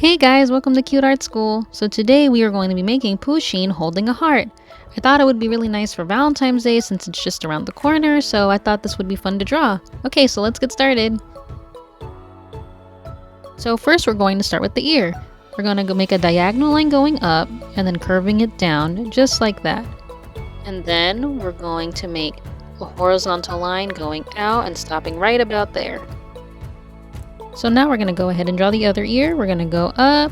Hey guys, welcome to Cute Art School. So today we are going to be making Pusheen holding a heart. I thought it would be really nice for Valentine's Day since it's just around the corner, so I thought this would be fun to draw. Okay, so let's get started. So first we're going to start with the ear. We're going to go make a diagonal line going up and then curving it down just like that. And then we're going to make a horizontal line going out and stopping right about there. So now we're going to go ahead and draw the other ear. We're going to go up,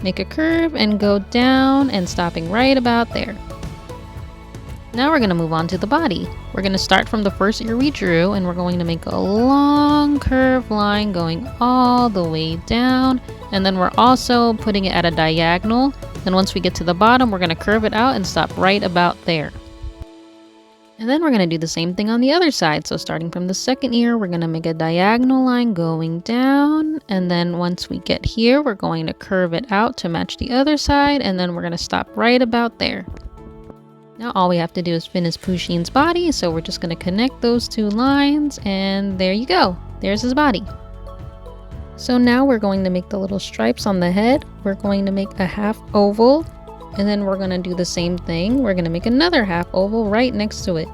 make a curve, and go down and stopping right about there. Now we're going to move on to the body. We're going to start from the first ear we drew, and we're going to make a long curved line going all the way down. And then we're also putting it at a diagonal. Then once we get to the bottom, we're going to curve it out and stop right about there. And then we're going to do the same thing on the other side. So starting from the second ear, we're going to make a diagonal line going down. And then once we get here, we're going to curve it out to match the other side. And then we're going to stop right about there. Now all we have to do is finish Pusheen's body. So we're just going to connect those two lines. And there you go. There's his body. So now we're going to make the little stripes on the head. We're going to make a half oval. And then we're going to do the same thing. We're going to make another half oval right next to it.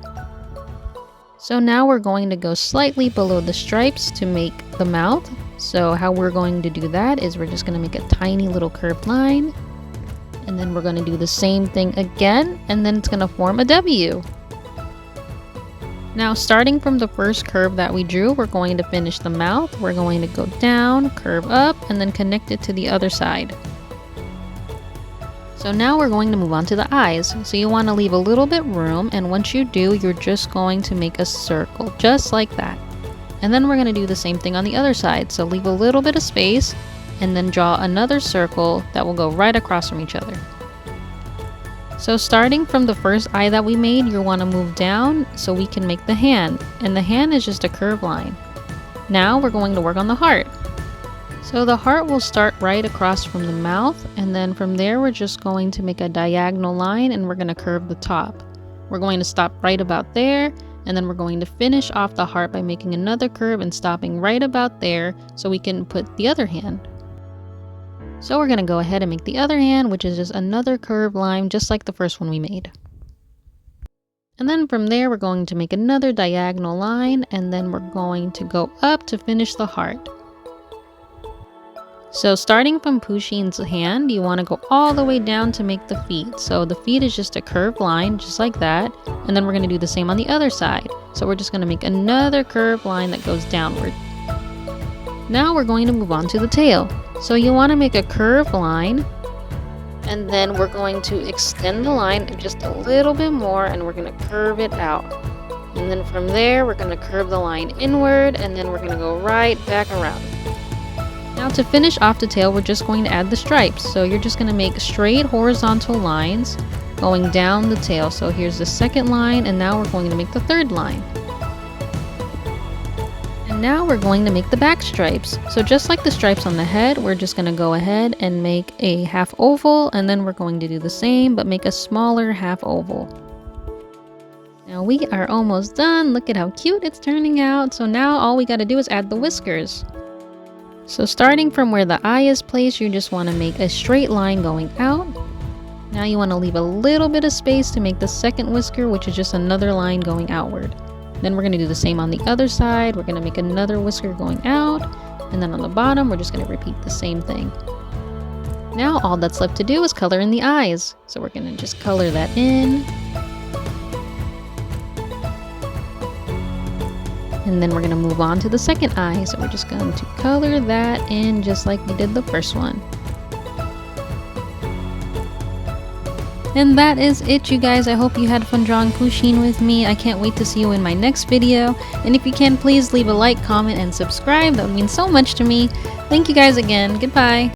So now we're going to go slightly below the stripes to make the mouth. So how we're going to do that is we're just going to make a tiny little curved line. And then we're going to do the same thing again. And then it's going to form a W. Now starting from the first curve that we drew, we're going to finish the mouth. We're going to go down, curve up, and then connect it to the other side. So now we're going to move on to the eyes. So you want to leave a little bit room, and once you do, you're just going to make a circle, just like that. And then we're going to do the same thing on the other side. So leave a little bit of space, and then draw another circle that will go right across from each other. So starting from the first eye that we made, you want to move down so we can make the hand. And the hand is just a curved line. Now we're going to work on the heart. So the heart will start right across from the mouth, and then from there we're just going to make a diagonal line and we're going to curve the top. We're going to stop right about there, and then we're going to finish off the heart by making another curve and stopping right about there so we can put the other hand. So we're going to go ahead and make the other hand, which is just another curved line just like the first one we made. And then from there we're going to make another diagonal line, and then we're going to go up to finish the heart. So starting from Pusheen's hand, you want to go all the way down to make the feet. So the feet is just a curved line, just like that. And then we're going to do the same on the other side. So we're just going to make another curved line that goes downward. Now we're going to move on to the tail. So you want to make a curved line. And then we're going to extend the line just a little bit more, and we're going to curve it out. And then from there, we're going to curve the line inward, and then we're going to go right back around. Now to finish off the tail, we're just going to add the stripes. So you're just going to make straight horizontal lines going down the tail. So here's the second line, and now we're going to make the third line. And now we're going to make the back stripes. So just like the stripes on the head, we're just going to go ahead and make a half oval, and then we're going to do the same but make a smaller half oval. Now we are almost done. Look at how cute it's turning out. So now all we got to do is add the whiskers. So starting from where the eye is placed, you just want to make a straight line going out. Now you want to leave a little bit of space to make the second whisker, which is just another line going outward. Then we're going to do the same on the other side. We're going to make another whisker going out. And then on the bottom, we're just going to repeat the same thing. Now all that's left to do is color in the eyes. So we're going to just color that in. And then we're going to move on to the second eye. So we're just going to color that in just like we did the first one. And that is it, you guys. I hope you had fun drawing Pusheen with me. I can't wait to see you in my next video. And if you can, please leave a like, comment, and subscribe. That would mean so much to me. Thank you guys again. Goodbye.